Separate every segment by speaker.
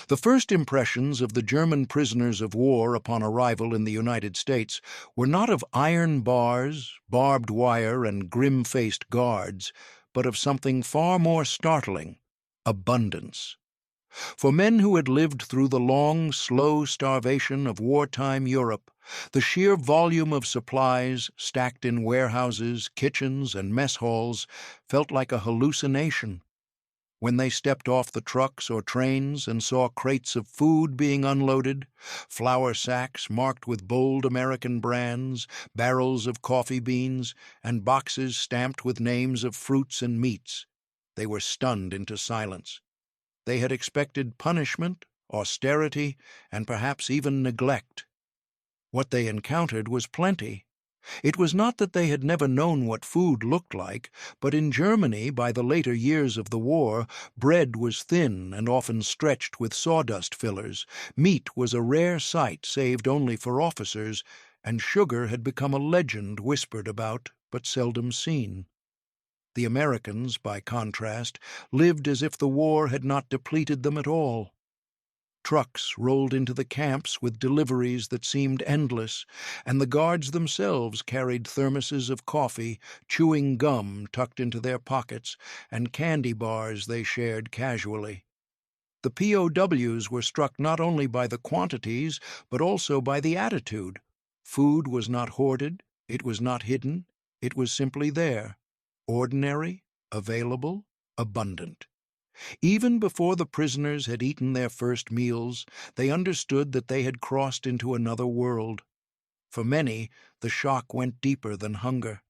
Speaker 1: The first impressions of the German prisoners of war upon arrival in the United States were not of iron bars, barbed wire, and grim-faced guards, but of something far more startling: abundance. For men who had lived through the long, slow starvation of wartime Europe, the sheer volume of supplies stacked in warehouses, kitchens, and mess halls felt like a hallucination. When they stepped off the trucks or trains and saw crates of food being unloaded, flour sacks marked with bold American brands, barrels of coffee beans, and boxes stamped with names of fruits and meats, they were stunned into silence. They had expected punishment, austerity, and perhaps even neglect. What they encountered was plenty. It was not that they had never known what food looked like, but in Germany, by the later years of the war, bread was thin and often stretched with sawdust fillers, meat was a rare sight saved only for officers, and sugar had become a legend whispered about but seldom seen. The Americans, by contrast, lived as if the war had not depleted them at all. Trucks rolled into the camps with deliveries that seemed endless, and the guards themselves carried thermoses of coffee, chewing gum tucked into their pockets, and candy bars they shared casually. The POWs were struck not only by the quantities, but also by the attitude. Food was not hoarded, it was not hidden, it was simply there, ordinary, available, abundant. Even before the prisoners had eaten their first meals, they understood that they had crossed into another world. For many, the shock went deeper than hunger.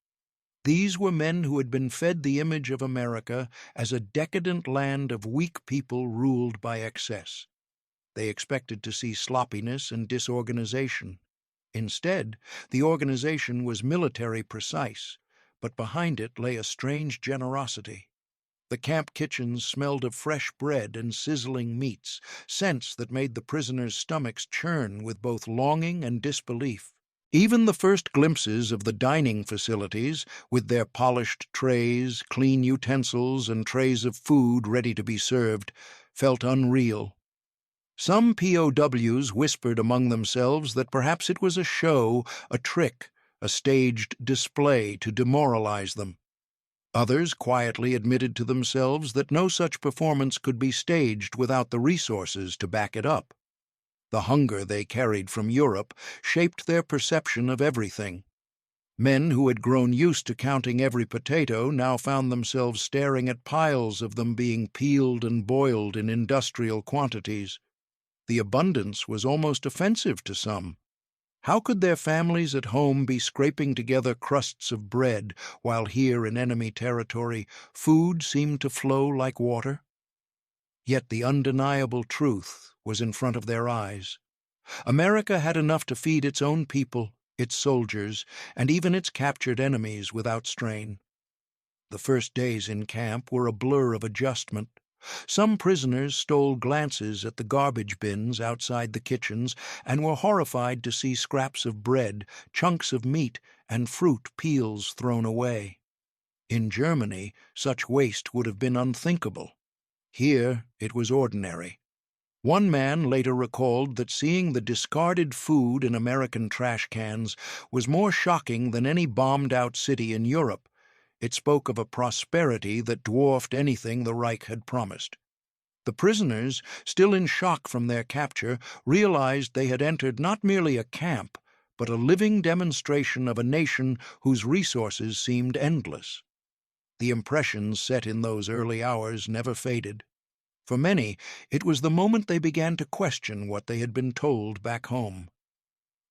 Speaker 1: These were men who had been fed the image of America as a decadent land of weak people ruled by excess. They expected to see sloppiness and disorganization. Instead, the organization was military precise, but behind it lay a strange generosity. The camp kitchens smelled of fresh bread and sizzling meats, scents that made the prisoners' stomachs churn with both longing and disbelief. Even the first glimpses of the dining facilities, with their polished trays, clean utensils, and trays of food ready to be served, felt unreal. Some POWs whispered among themselves that perhaps it was a show, a trick, a staged display to demoralize them. Others quietly admitted to themselves that no such performance could be staged without the resources to back it up. The hunger they carried from Europe shaped their perception of everything. Men who had grown used to counting every potato now found themselves staring at piles of them being peeled and boiled in industrial quantities. The abundance was almost offensive to some. How could their families at home be scraping together crusts of bread, while here in enemy territory food seemed to flow like water? Yet the undeniable truth was in front of their eyes. America had enough to feed its own people, its soldiers, and even its captured enemies without strain. The first days in camp were a blur of adjustment. Some prisoners stole glances at the garbage bins outside the kitchens and were horrified to see scraps of bread, chunks of meat, and fruit peels thrown away. In Germany, such waste would have been unthinkable. Here, it was ordinary. One man later recalled that seeing the discarded food in American trash cans was more shocking than any bombed-out city in Europe. It spoke of a prosperity that dwarfed anything the Reich had promised. The prisoners, still in shock from their capture, realized they had entered not merely a camp, but a living demonstration of a nation whose resources seemed endless. The impressions set in those early hours never faded. For many, it was the moment they began to question what they had been told back home.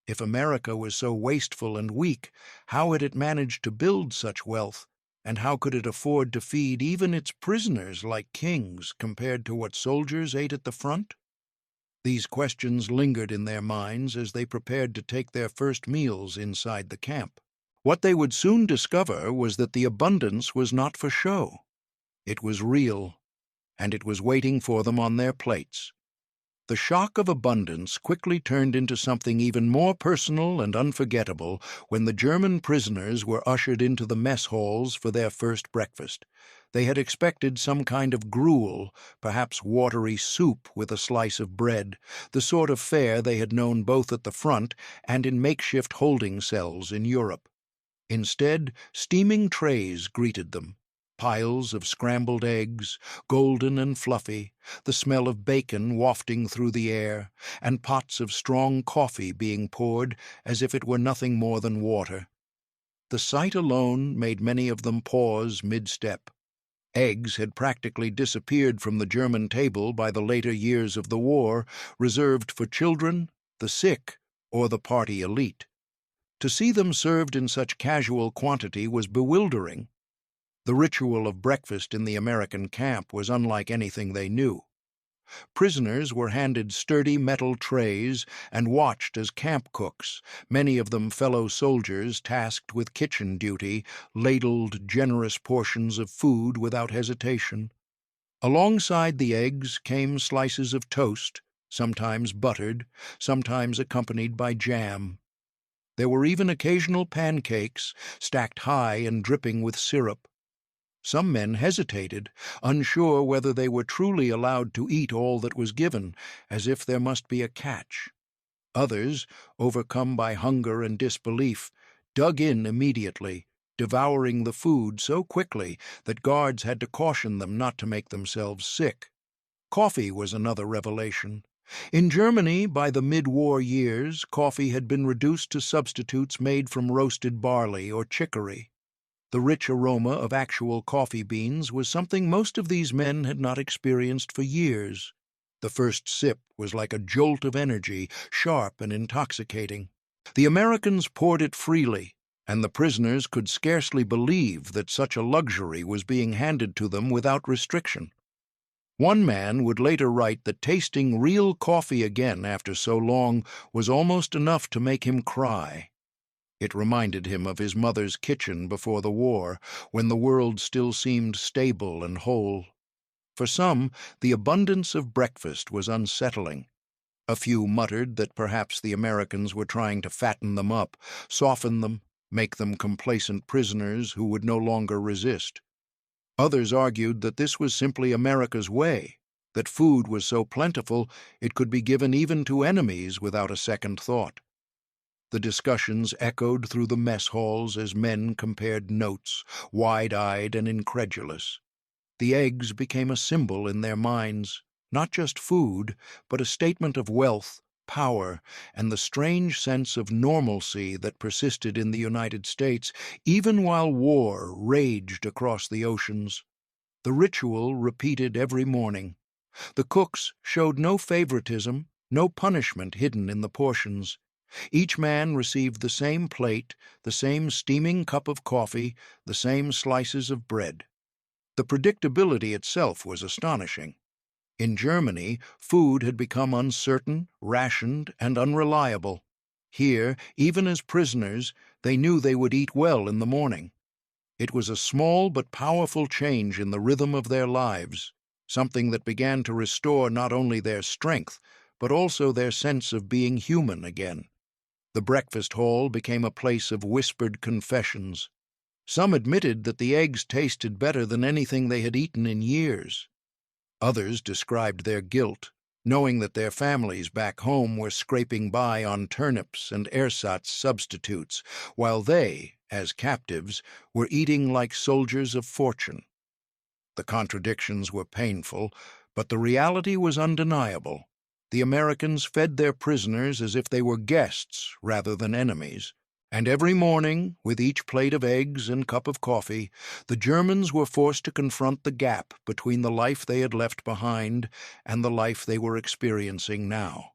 Speaker 1: If America was so wasteful and weak, how had it managed to build such wealth? And how could it afford to feed even its prisoners like kings compared to what soldiers ate at the front? These questions lingered in their minds as they prepared to take their first meals inside the camp. What they would soon discover was that the abundance was not for show. It was real, and it was waiting for them on their plates. The shock of abundance quickly turned into something even more personal and unforgettable when the German prisoners were ushered into the mess halls for their first breakfast. They had expected some kind of gruel, perhaps watery soup with a slice of bread, the sort of fare they had known both at the front and in makeshift holding cells in Europe. Instead, steaming trays greeted them. Piles of scrambled eggs, golden and fluffy, the smell of bacon wafting through the air, and pots of strong coffee being poured as if it were nothing more than water. The sight alone made many of them pause mid-step. Eggs had practically disappeared from the German table by the later years of the war, reserved for children, the sick, or the party elite. To see them served in such casual quantity was bewildering. The ritual of breakfast in the American camp was unlike anything they knew. Prisoners were handed sturdy metal trays and watched as camp cooks, many of them fellow soldiers tasked with kitchen duty, ladled generous portions of food without hesitation. Alongside the eggs came slices of toast, sometimes buttered, sometimes accompanied by jam. There were even occasional pancakes, stacked high and dripping with syrup. Some men hesitated, unsure whether they were truly allowed to eat all that was given, as if there must be a catch. Others, overcome by hunger and disbelief, dug in immediately, devouring the food so quickly that guards had to caution them not to make themselves sick. Coffee was another revelation. In Germany, by the mid-war years, coffee had been reduced to substitutes made from roasted barley or chicory. The rich aroma of actual coffee beans was something most of these men had not experienced for years. The first sip was like a jolt of energy, sharp and intoxicating. The Americans poured it freely, and the prisoners could scarcely believe that such a luxury was being handed to them without restriction. One man would later write that tasting real coffee again after so long was almost enough to make him cry. It reminded him of his mother's kitchen before the war, when the world still seemed stable and whole. For some, the abundance of breakfast was unsettling. A few muttered that perhaps the Americans were trying to fatten them up, soften them, make them complacent prisoners who would no longer resist. Others argued that this was simply America's way, that food was so plentiful it could be given even to enemies without a second thought. The discussions echoed through the mess halls as men compared notes, wide-eyed and incredulous. The eggs became a symbol in their minds, not just food, but a statement of wealth, power, and the strange sense of normalcy that persisted in the United States, even while war raged across the oceans. The ritual repeated every morning. The cooks showed no favoritism, no punishment hidden in the portions. Each man received the same plate, the same steaming cup of coffee, the same slices of bread. The predictability itself was astonishing. In Germany, food had become uncertain, rationed, and unreliable. Here, even as prisoners, they knew they would eat well in the morning. It was a small but powerful change in the rhythm of their lives, something that began to restore not only their strength, but also their sense of being human again. The breakfast hall became a place of whispered confessions. Some admitted that the eggs tasted better than anything they had eaten in years. Others described their guilt, knowing that their families back home were scraping by on turnips and ersatz substitutes, while they, as captives, were eating like soldiers of fortune. The contradictions were painful, but the reality was undeniable. The Americans fed their prisoners as if they were guests rather than enemies, and every morning, with each plate of eggs and cup of coffee, the Germans were forced to confront the gap between the life they had left behind and the life they were experiencing now.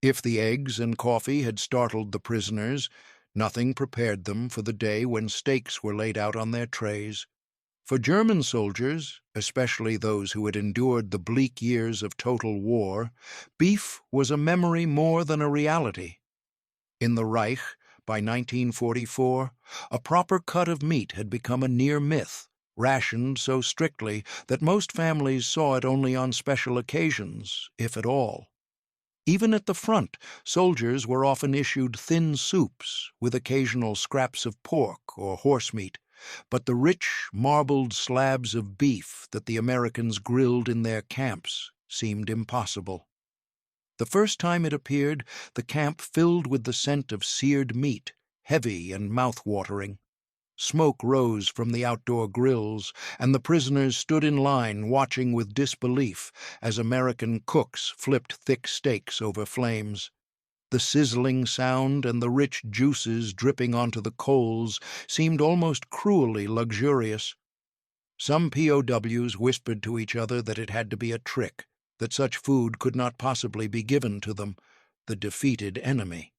Speaker 1: If the eggs and coffee had startled the prisoners, nothing prepared them for the day when steaks were laid out on their trays. For German soldiers, especially those who had endured the bleak years of total war, beef was a memory more than a reality. In the Reich, by 1944, a proper cut of meat had become a near myth, rationed so strictly that most families saw it only on special occasions, if at all. Even at the front, soldiers were often issued thin soups with occasional scraps of pork or horse meat, but the rich, marbled slabs of beef that the Americans grilled in their camps seemed impossible. The first time it appeared, the camp filled with the scent of seared meat, heavy and mouth-watering. Smoke rose from the outdoor grills, and the prisoners stood in line watching with disbelief as American cooks flipped thick steaks over flames. The sizzling sound and the rich juices dripping onto the coals seemed almost cruelly luxurious. Some POWs whispered to each other that it had to be a trick, that such food could not possibly be given to them, the defeated enemy.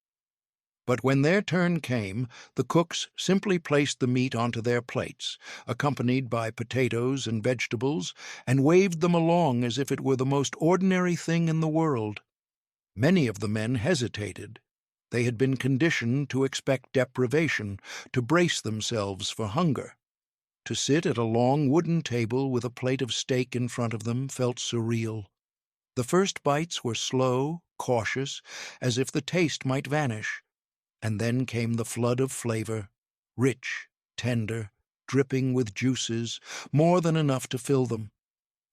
Speaker 1: But when their turn came, the cooks simply placed the meat onto their plates, accompanied by potatoes and vegetables, and waved them along as if it were the most ordinary thing in the world. Many of the men hesitated. They had been conditioned to expect deprivation, to brace themselves for hunger. To sit at a long wooden table with a plate of steak in front of them felt surreal. The first bites were slow, cautious, as if the taste might vanish. And then came the flood of flavor, rich, tender, dripping with juices, more than enough to fill them.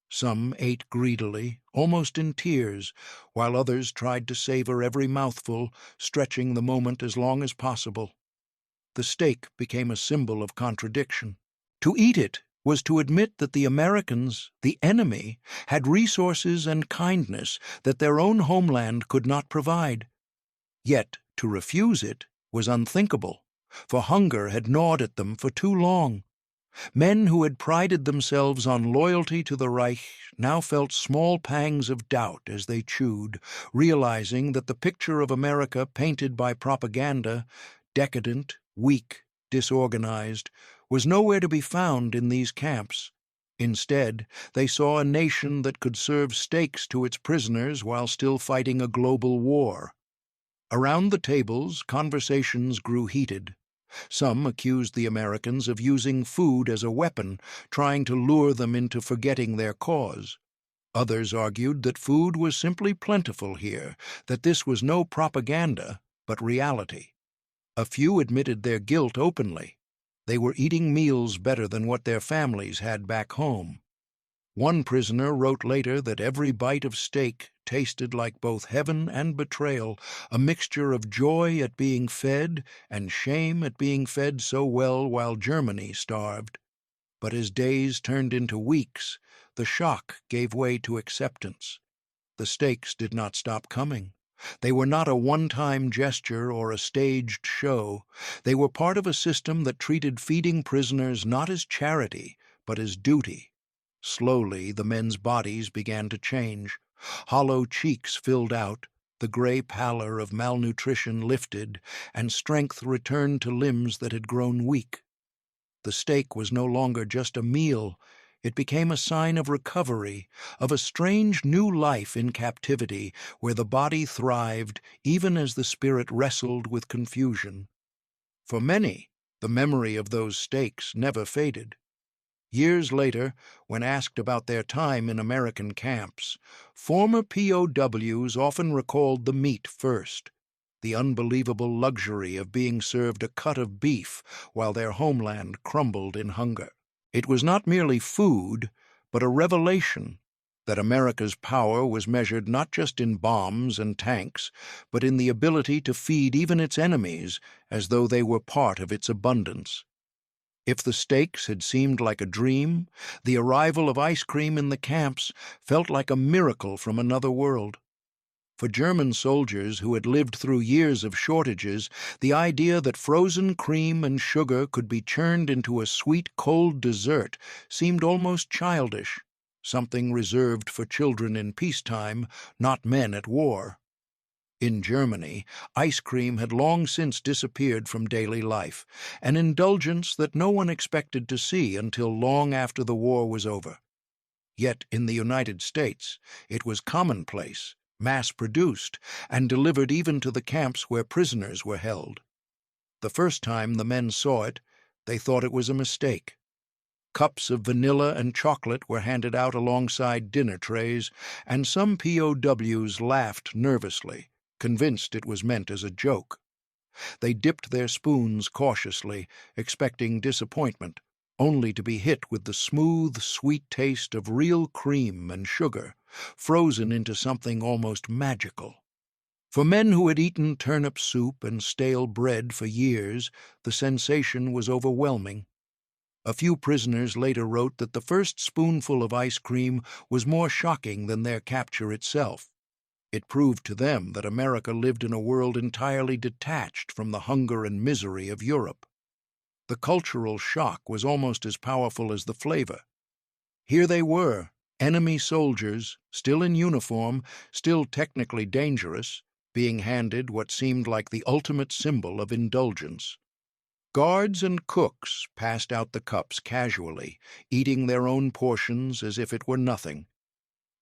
Speaker 1: Some ate greedily, almost in tears, while others tried to savor every mouthful, stretching the moment as long as possible. The steak became a symbol of contradiction. To eat it was to admit that the Americans, the enemy, had resources and kindness that their own homeland could not provide. Yet to refuse it was unthinkable, for hunger had gnawed at them for too long. Men who had prided themselves on loyalty to the Reich now felt small pangs of doubt as they chewed, realizing that the picture of America painted by propaganda, decadent, weak, disorganized, was nowhere to be found in these camps. Instead, they saw a nation that could serve steaks to its prisoners while still fighting a global war. Around the tables, conversations grew heated. Some accused the Americans of using food as a weapon, trying to lure them into forgetting their cause. Others argued that food was simply plentiful here, that this was no propaganda, but reality. A few admitted their guilt openly. They were eating meals better than what their families had back home. One prisoner wrote later that every bite of steak tasted like both heaven and betrayal, a mixture of joy at being fed and shame at being fed so well while Germany starved. But as days turned into weeks, the shock gave way to acceptance. The steaks did not stop coming. They were not a one-time gesture or a staged show. They were part of a system that treated feeding prisoners not as charity, but as duty. Slowly, the men's bodies began to change. Hollow cheeks filled out, the gray pallor of malnutrition lifted, and strength returned to limbs that had grown weak. The steak was no longer just a meal. It became a sign of recovery, of a strange new life in captivity, where the body thrived even as the spirit wrestled with confusion. For many, the memory of those steaks never faded. Years later, when asked about their time in American camps, former POWs often recalled the meat first, the unbelievable luxury of being served a cut of beef while their homeland crumbled in hunger. It was not merely food, but a revelation that America's power was measured not just in bombs and tanks, but in the ability to feed even its enemies as though they were part of its abundance. If the steaks had seemed like a dream, the arrival of ice cream in the camps felt like a miracle from another world. For German soldiers who had lived through years of shortages, the idea that frozen cream and sugar could be churned into a sweet, cold dessert seemed almost childish, something reserved for children in peacetime, not men at war. In Germany, ice cream had long since disappeared from daily life, an indulgence that no one expected to see until long after the war was over. Yet in the United States, it was commonplace, mass-produced, and delivered even to the camps where prisoners were held. The first time the men saw it, they thought it was a mistake. Cups of vanilla and chocolate were handed out alongside dinner trays, and some POWs laughed nervously, convinced it was meant as a joke. They dipped their spoons cautiously, expecting disappointment, only to be hit with the smooth, sweet taste of real cream and sugar, frozen into something almost magical. For men who had eaten turnip soup and stale bread for years, the sensation was overwhelming. A few prisoners later wrote that the first spoonful of ice cream was more shocking than their capture itself. It proved to them that America lived in a world entirely detached from the hunger and misery of Europe. The cultural shock was almost as powerful as the flavor. Here they were, enemy soldiers, still in uniform, still technically dangerous, being handed what seemed like the ultimate symbol of indulgence. Guards and cooks passed out the cups casually, eating their own portions as if it were nothing.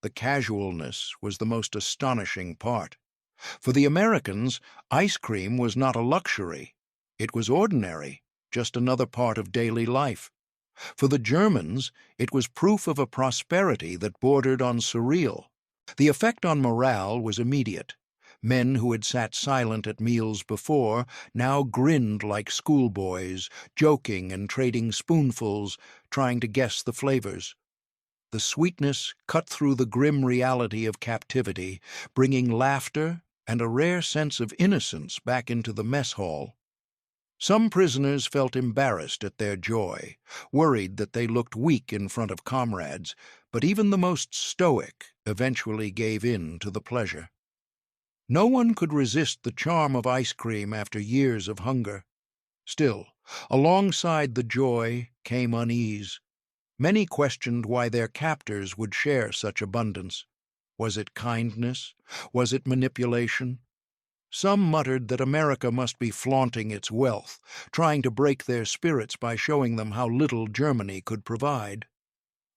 Speaker 1: The casualness was the most astonishing part. For the Americans, ice cream was not a luxury. It was ordinary, just another part of daily life. For the Germans, it was proof of a prosperity that bordered on surreal. The effect on morale was immediate. Men who had sat silent at meals before now grinned like schoolboys, joking and trading spoonfuls, trying to guess the flavors. The sweetness cut through the grim reality of captivity, bringing laughter and a rare sense of innocence back into the mess hall. Some prisoners felt embarrassed at their joy, worried that they looked weak in front of comrades, but even the most stoic eventually gave in to the pleasure. No one could resist the charm of ice cream after years of hunger. Still, alongside the joy came unease. Many questioned why their captors would share such abundance. Was it kindness? Was it manipulation? Some muttered that America must be flaunting its wealth, trying to break their spirits by showing them how little Germany could provide.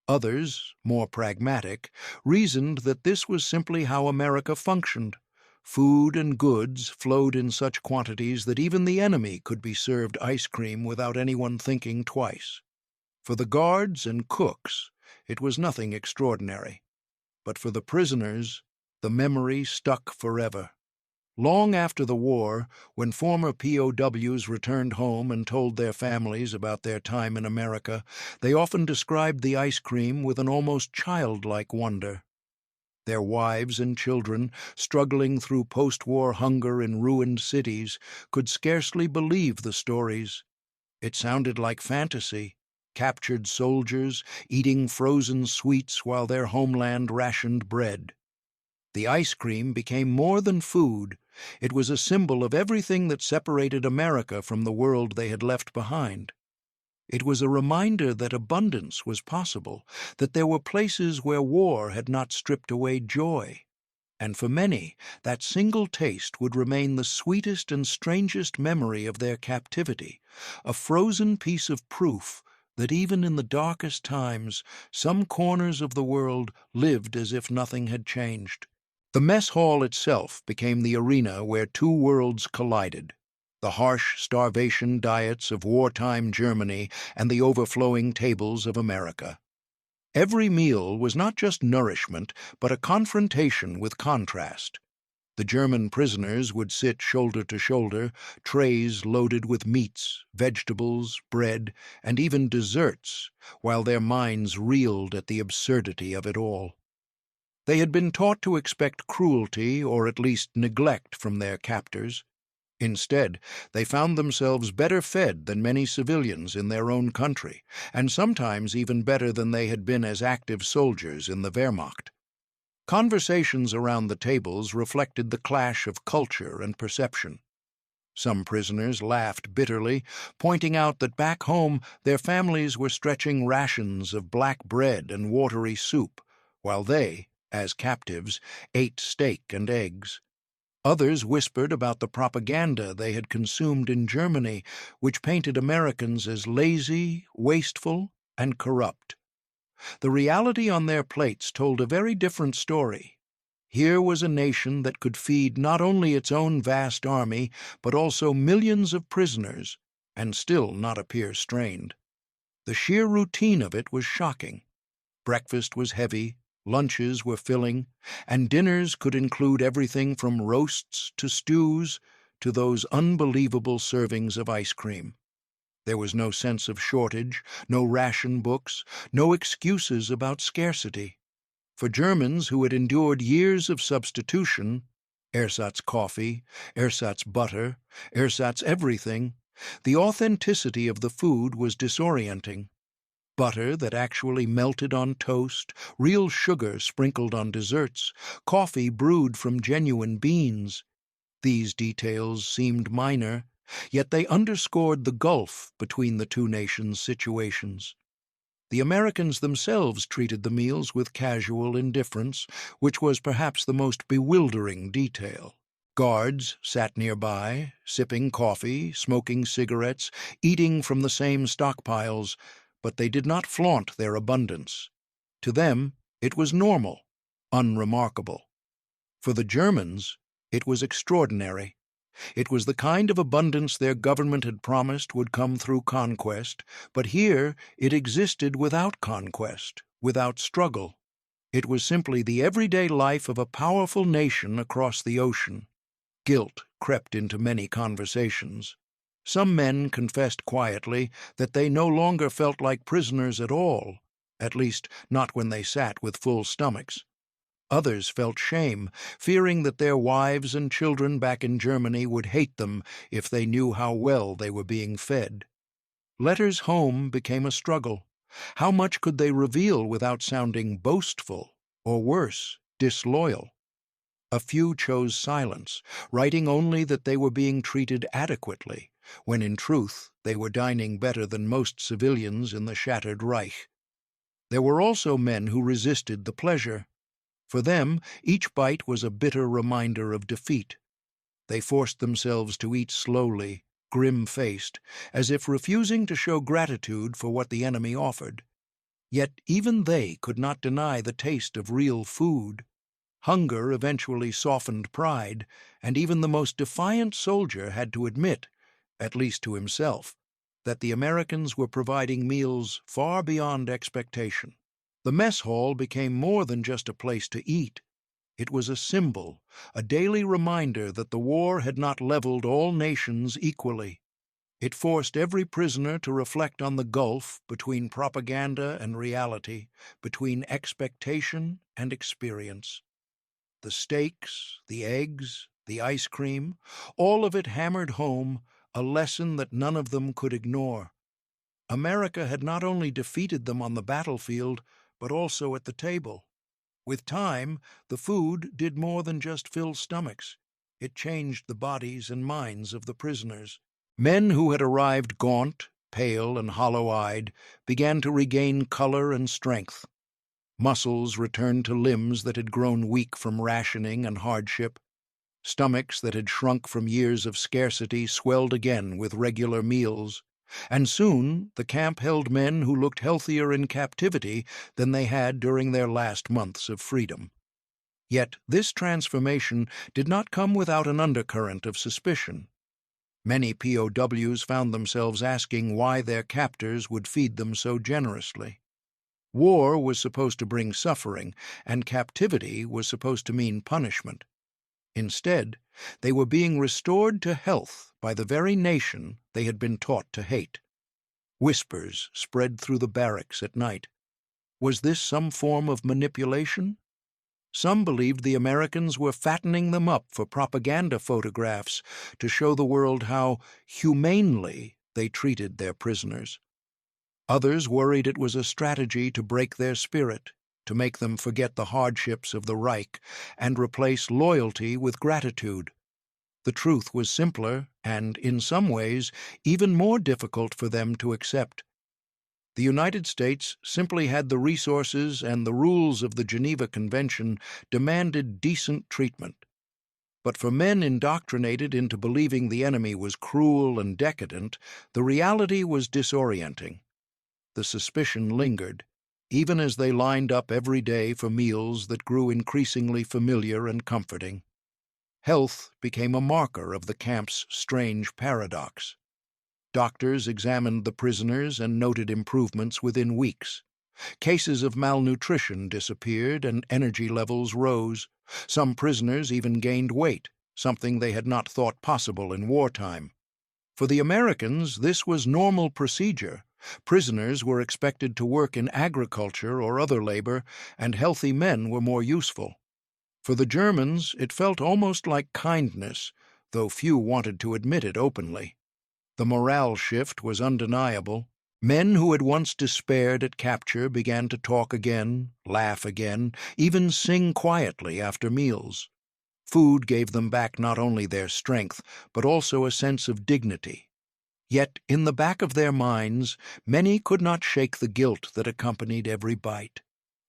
Speaker 1: Others, more pragmatic, reasoned that this was simply how America functioned. Food and goods flowed in such quantities that even the enemy could be served ice cream without anyone thinking twice. For the guards and cooks, it was nothing extraordinary. But for the prisoners, the memory stuck forever. Long after the war, when former POWs returned home and told their families about their time in America, they often described the ice cream with an almost childlike wonder. Their wives and children, struggling through post-war hunger in ruined cities, could scarcely believe the stories. It sounded like fantasy. Captured soldiers eating frozen sweets while their homeland rationed bread. The ice cream became more than food. It was a symbol of everything that separated America from the world they had left behind. It was a reminder that abundance was possible, that there were places where war had not stripped away joy. And for many, that single taste would remain the sweetest and strangest memory of their captivity, a frozen piece of proof that even in the darkest times, some corners of the world lived as if nothing had changed. The mess hall itself became the arena where two worlds collided: the harsh starvation diets of wartime Germany and the overflowing tables of America. Every meal was not just nourishment, but a confrontation with contrast. The German prisoners would sit shoulder to shoulder, trays loaded with meats, vegetables, bread, and even desserts, while their minds reeled at the absurdity of it all. They had been taught to expect cruelty or at least neglect from their captors. Instead, they found themselves better fed than many civilians in their own country, and sometimes even better than they had been as active soldiers in the Wehrmacht. Conversations around the tables reflected the clash of culture and perception. Some prisoners laughed bitterly, pointing out that back home their families were stretching rations of black bread and watery soup, while they, as captives, ate steak and eggs. Others whispered about the propaganda they had consumed in Germany, which painted Americans as lazy, wasteful, and corrupt. The reality on their plates told a very different story. Here was a nation that could feed not only its own vast army, but also millions of prisoners, and still not appear strained. The sheer routine of it was shocking. Breakfast was heavy, lunches were filling, and dinners could include everything from roasts to stews to those unbelievable servings of ice cream. There was no sense of shortage, no ration books, no excuses about scarcity. For Germans who had endured years of substitution, ersatz coffee, ersatz butter, ersatz everything, the authenticity of the food was disorienting. Butter that actually melted on toast, real sugar sprinkled on desserts, coffee brewed from genuine beans. These details seemed minor, yet they underscored the gulf between the two nations' situations. The Americans themselves treated the meals with casual indifference, which was perhaps the most bewildering detail. Guards sat nearby, sipping coffee, smoking cigarettes, eating from the same stockpiles, but they did not flaunt their abundance. To them, it was normal, unremarkable. For the Germans, it was extraordinary. It was the kind of abundance their government had promised would come through conquest, but here it existed without conquest, without struggle. It was simply the everyday life of a powerful nation across the ocean. Guilt crept into many conversations. Some men confessed quietly that they no longer felt like prisoners at all, at least not when they sat with full stomachs. Others felt shame, fearing that their wives and children back in Germany would hate them if they knew how well they were being fed. Letters home became a struggle. How much could they reveal without sounding boastful, or worse, disloyal? A few chose silence, writing only that they were being treated adequately, when in truth they were dining better than most civilians in the shattered Reich. There were also men who resisted the pleasure. For them, each bite was a bitter reminder of defeat. They forced themselves to eat slowly, grim-faced, as if refusing to show gratitude for what the enemy offered. Yet even they could not deny the taste of real food. Hunger eventually softened pride, and even the most defiant soldier had to admit, at least to himself, that the Americans were providing meals far beyond expectation. The mess hall became more than just a place to eat. It was a symbol, a daily reminder that the war had not leveled all nations equally. It forced every prisoner to reflect on the gulf between propaganda and reality, between expectation and experience. The steaks, the eggs, the ice cream, all of it hammered home a lesson that none of them could ignore. America had not only defeated them on the battlefield, but also at the table. With time, the food did more than just fill stomachs. It changed the bodies and minds of the prisoners. Men who had arrived gaunt, pale, and hollow-eyed began to regain color and strength. Muscles returned to limbs that had grown weak from rationing and hardship. Stomachs that had shrunk from years of scarcity swelled again with regular meals. And soon the camp held men who looked healthier in captivity than they had during their last months of freedom. Yet this transformation did not come without an undercurrent of suspicion. Many POWs found themselves asking why their captors would feed them so generously. War was supposed to bring suffering, and captivity was supposed to mean punishment. Instead, they were being restored to health by the very nation they had been taught to hate. Whispers spread through the barracks at night. Was this some form of manipulation? Some believed the Americans were fattening them up for propaganda photographs to show the world how humanely they treated their prisoners. Others worried it was a strategy to break their spirit, to make them forget the hardships of the Reich and replace loyalty with gratitude. The truth was simpler and, in some ways, even more difficult for them to accept. The United States simply had the resources, and the rules of the Geneva Convention demanded decent treatment. But for men indoctrinated into believing the enemy was cruel and decadent, the reality was disorienting. The suspicion lingered, even as they lined up every day for meals that grew increasingly familiar and comforting. Health became a marker of the camp's strange paradox. Doctors examined the prisoners and noted improvements within weeks. Cases of malnutrition disappeared and energy levels rose. Some prisoners even gained weight, something they had not thought possible in wartime. For the Americans, this was normal procedure. Prisoners were expected to work in agriculture or other labor, and healthy men were more useful. For the Germans, it felt almost like kindness, though few wanted to admit it openly. The morale shift was undeniable. Men who had once despaired at capture began to talk again, laugh again, even sing quietly after meals. Food gave them back not only their strength, but also a sense of dignity. Yet, in the back of their minds, many could not shake the guilt that accompanied every bite.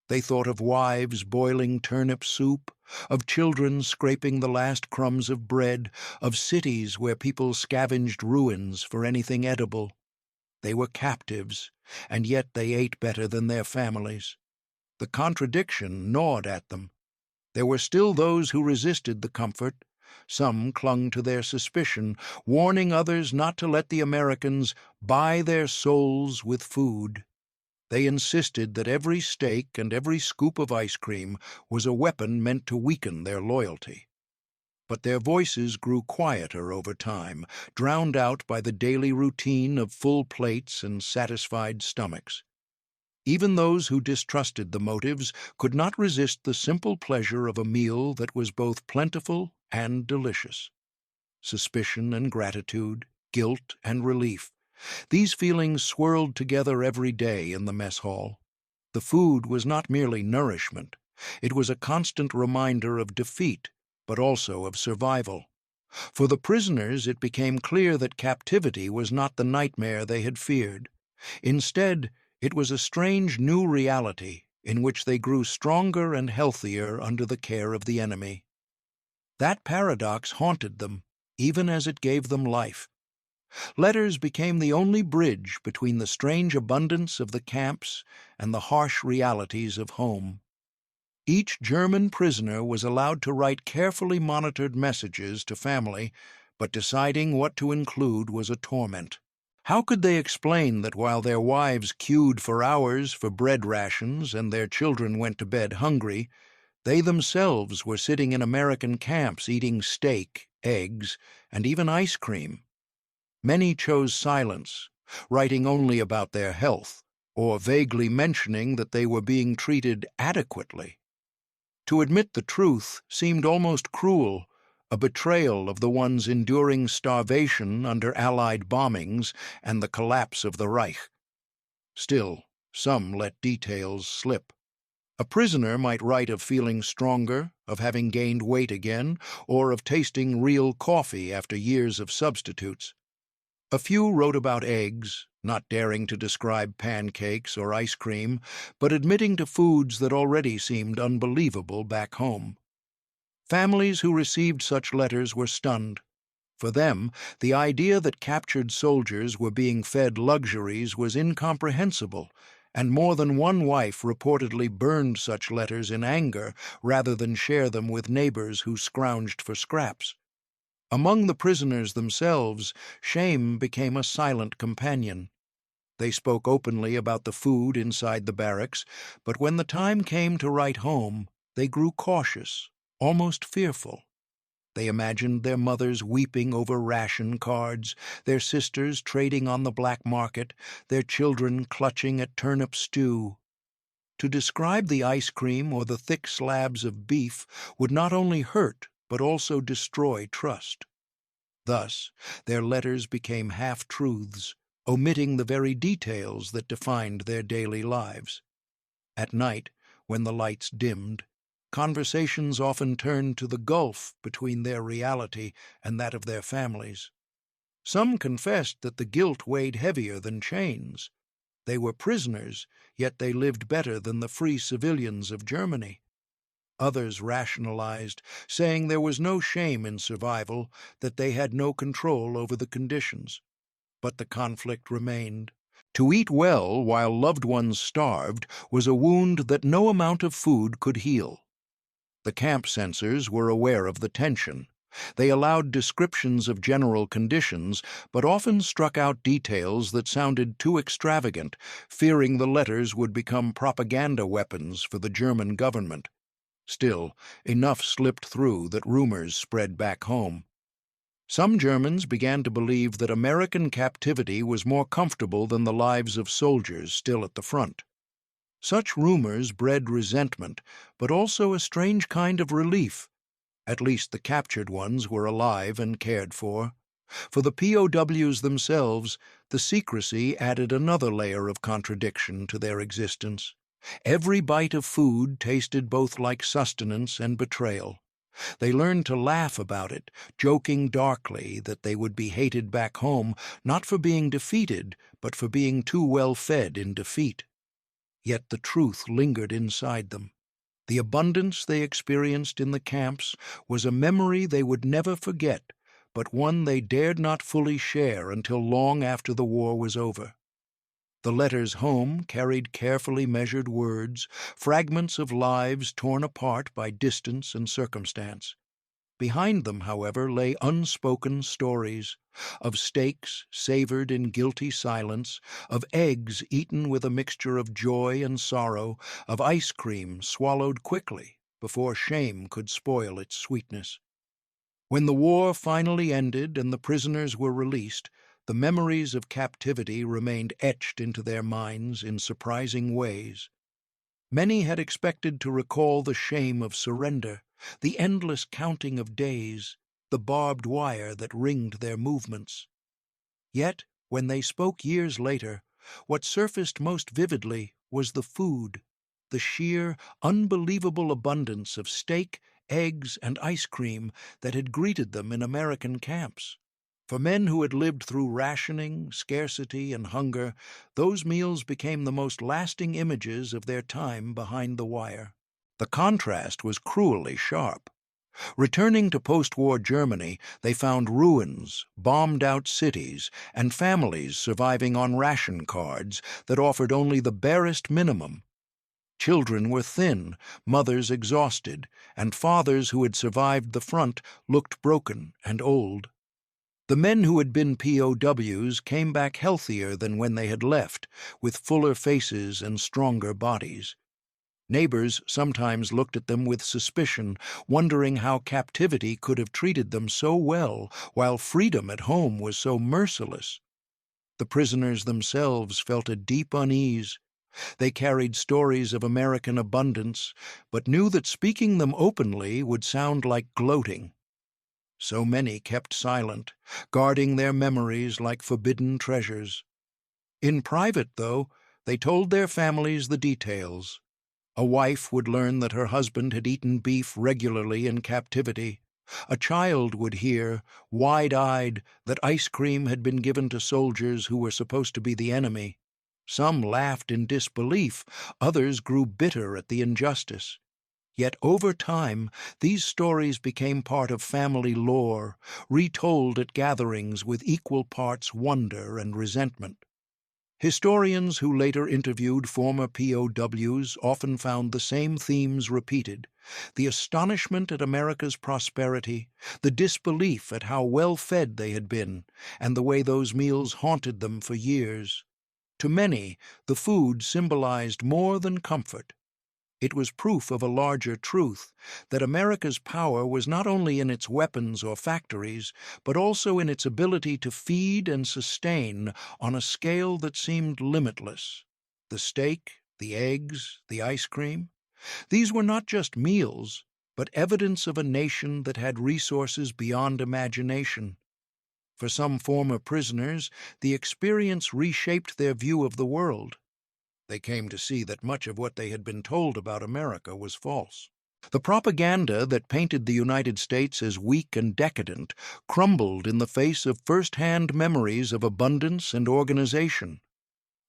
Speaker 1: They thought of wives boiling turnip soup, of children scraping the last crumbs of bread, of cities where people scavenged ruins for anything edible. They were captives, and yet they ate better than their families. The contradiction gnawed at them. There were still those who resisted the comfort. Some clung to their suspicion, warning others not to let the Americans buy their souls with food. They insisted that every steak and every scoop of ice cream was a weapon meant to weaken their loyalty. But their voices grew quieter over time, drowned out by the daily routine of full plates and satisfied stomachs. Even those who distrusted the motives could not resist the simple pleasure of a meal that was both plentiful and delicious. Suspicion and gratitude, guilt and relief, these feelings swirled together every day in the mess hall. The food was not merely nourishment. It was a constant reminder of defeat, but also of survival. For the prisoners, it became clear that captivity was not the nightmare they had feared. Instead, it was a strange new reality in which they grew stronger and healthier under the care of the enemy. That paradox haunted them, even as it gave them life. Letters became the only bridge between the strange abundance of the camps and the harsh realities of home. Each German prisoner was allowed to write carefully monitored messages to family, but deciding what to include was a torment. How could they explain that while their wives queued for hours for bread rations and their children went to bed hungry, they themselves were sitting in American camps eating steak, eggs, and even ice cream? Many chose silence, writing only about their health, or vaguely mentioning that they were being treated adequately. To admit the truth seemed almost cruel, a betrayal of the ones enduring starvation under Allied bombings and the collapse of the Reich. Still, some let details slip. A prisoner might write of feeling stronger, of having gained weight again, or of tasting real coffee after years of substitutes. A few wrote about eggs, not daring to describe pancakes or ice cream, but admitting to foods that already seemed unbelievable back home. Families who received such letters were stunned. For them, the idea that captured soldiers were being fed luxuries was incomprehensible, and more than one wife reportedly burned such letters in anger rather than share them with neighbors who scrounged for scraps. Among the prisoners themselves, shame became a silent companion. They spoke openly about the food inside the barracks, but when the time came to write home, they grew cautious, almost fearful. They imagined their mothers weeping over ration cards, their sisters trading on the black market, their children clutching at turnip stew. To describe the ice cream or the thick slabs of beef would not only hurt, but also destroy trust. Thus, their letters became half-truths, omitting the very details that defined their daily lives. At night, when the lights dimmed, conversations often turned to the gulf between their reality and that of their families. Some confessed that the guilt weighed heavier than chains. They were prisoners, yet they lived better than the free civilians of Germany. Others rationalized, saying there was no shame in survival, that they had no control over the conditions. But the conflict remained. To eat well while loved ones starved was a wound that no amount of food could heal. The camp censors were aware of the tension. They allowed descriptions of general conditions, but often struck out details that sounded too extravagant, fearing the letters would become propaganda weapons for the German government. Still, enough slipped through that rumors spread back home. Some Germans began to believe that American captivity was more comfortable than the lives of soldiers still at the front. Such rumors bred resentment, but also a strange kind of relief. At least the captured ones were alive and cared for. For the POWs themselves, the secrecy added another layer of contradiction to their existence. Every bite of food tasted both like sustenance and betrayal. They learned to laugh about it, joking darkly that they would be hated back home, not for being defeated, but for being too well fed in defeat. Yet the truth lingered inside them. The abundance they experienced in the camps was a memory they would never forget, but one they dared not fully share until long after the war was over. The letters home carried carefully measured words, fragments of lives torn apart by distance and circumstance. Behind them, however, lay unspoken stories of steaks savored in guilty silence, of eggs eaten with a mixture of joy and sorrow, of ice cream swallowed quickly before shame could spoil its sweetness. When the war finally ended and the prisoners were released, the memories of captivity remained etched into their minds in surprising ways. Many had expected to recall the shame of surrender, the endless counting of days, the barbed wire that ringed their movements. Yet, when they spoke years later, what surfaced most vividly was the food, the sheer, unbelievable abundance of steak, eggs, and ice cream that had greeted them in American camps. For men who had lived through rationing, scarcity, and hunger, those meals became the most lasting images of their time behind the wire. The contrast was cruelly sharp. Returning to post-war Germany, they found ruins, bombed-out cities, and families surviving on ration cards that offered only the barest minimum. Children were thin, mothers exhausted, and fathers who had survived the front looked broken and old. The men who had been POWs came back healthier than when they had left, with fuller faces and stronger bodies. Neighbors sometimes looked at them with suspicion, wondering how captivity could have treated them so well, while freedom at home was so merciless. The prisoners themselves felt a deep unease. They carried stories of American abundance, but knew that speaking them openly would sound like gloating. So many kept silent, guarding their memories like forbidden treasures. In private, though, they told their families the details. A wife would learn that her husband had eaten beef regularly in captivity. A child would hear, wide-eyed, that ice cream had been given to soldiers who were supposed to be the enemy. Some laughed in disbelief, others grew bitter at the injustice. Yet over time, these stories became part of family lore, retold at gatherings with equal parts wonder and resentment. Historians who later interviewed former POWs often found the same themes repeated: the astonishment at America's prosperity, the disbelief at how well-fed they had been, and the way those meals haunted them for years. To many, the food symbolized more than comfort. It was proof of a larger truth, that America's power was not only in its weapons or factories, but also in its ability to feed and sustain on a scale that seemed limitless. The steak, the eggs, the ice cream, these were not just meals, but evidence of a nation that had resources beyond imagination. For some former prisoners, the experience reshaped their view of the world. They came to see that much of what they had been told about America was false. The propaganda that painted the United States as weak and decadent crumbled in the face of first-hand memories of abundance and organization.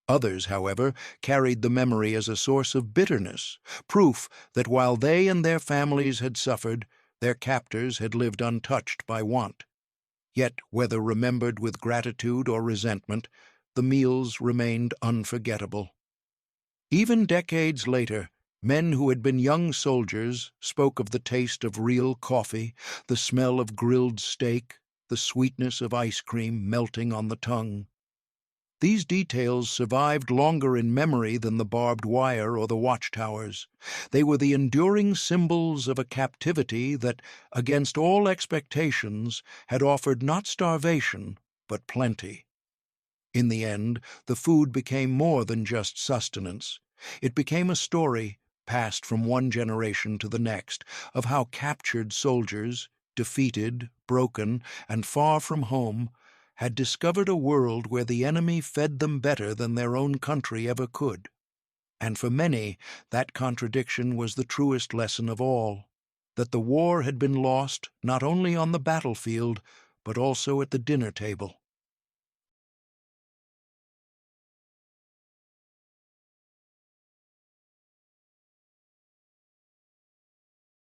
Speaker 1: Others, however, carried the memory as a source of bitterness, proof that while they and their families had suffered, their captors had lived untouched by want. Yet, whether remembered with gratitude or resentment, the meals remained unforgettable. Even decades later, men who had been young soldiers spoke of the taste of real coffee, the smell of grilled steak, the sweetness of ice cream melting on the tongue. These details survived longer in memory than the barbed wire or the watchtowers. They were the enduring symbols of a captivity that, against all expectations, had offered not starvation, but plenty. In the end, the food became more than just sustenance. It became a story, passed from one generation to the next, of how captured soldiers, defeated, broken, and far from home, had discovered a world where the enemy fed them better than their own country ever could. And for many, that contradiction was the truest lesson of all, that the war had been lost not only on the battlefield, but also at the dinner table.